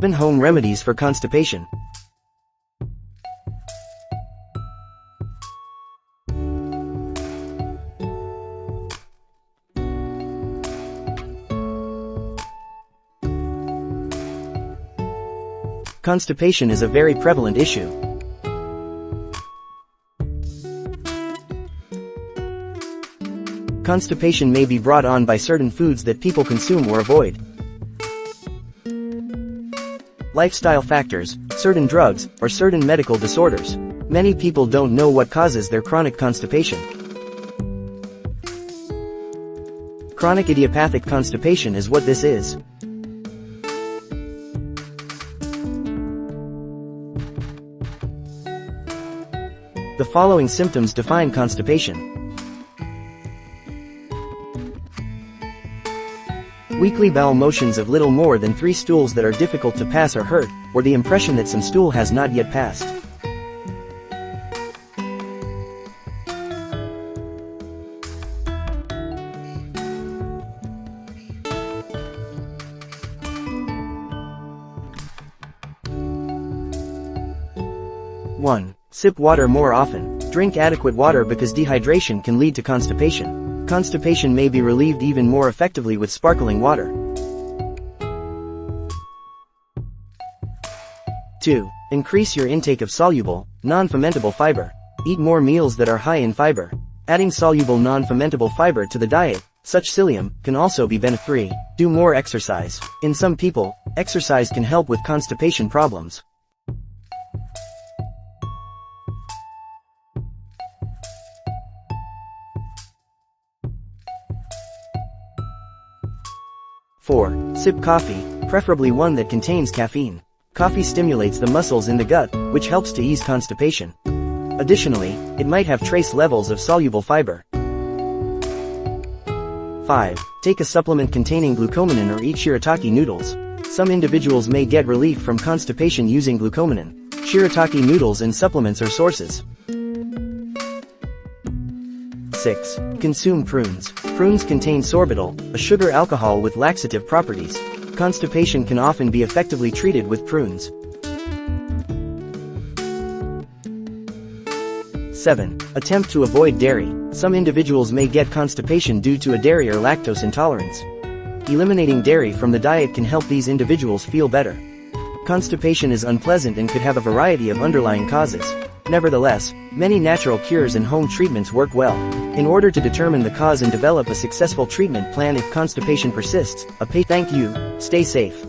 7 Home remedies for constipation. Constipation is a very prevalent issue. Constipation may be brought on by certain foods that people consume or avoid. Lifestyle factors, certain drugs, or certain medical disorders. Many people don't know what causes their chronic constipation. Chronic idiopathic constipation is what this is. The following symptoms define constipation. Weekly bowel motions of little more than 3 stools that are difficult to pass or hurt, or the impression that some stool has not yet passed. One. Sip water more often. Drink adequate water because dehydration can lead to constipation. Constipation may be relieved even more effectively with sparkling water. 2. Increase your intake of soluble, non-fermentable fiber. Eat more meals that are high in fiber. Adding soluble non-fermentable fiber to the diet, such psyllium, can also be beneficial. 3. Do more exercise. In some people, exercise can help with constipation problems. 4. Sip coffee, preferably one that contains caffeine. Coffee stimulates the muscles in the gut, which helps to ease constipation. Additionally, it might have trace levels of soluble fiber. 5. Take a supplement containing glucosamine or eat shirataki noodles. Some individuals may get relief from constipation using glucosamine. Shirataki noodles and supplements are sources. 6. Consume prunes. Prunes contain sorbitol, a sugar alcohol with laxative properties. Constipation can often be effectively treated with prunes. 7. Attempt to avoid dairy. Some individuals may get constipation due to a dairy or lactose intolerance. Eliminating dairy from the diet can help these individuals feel better. Constipation is unpleasant and could have a variety of underlying causes. Nevertheless, many natural cures and home treatments work well. In order to determine the cause and develop a successful treatment plan if constipation persists, thank you, stay safe.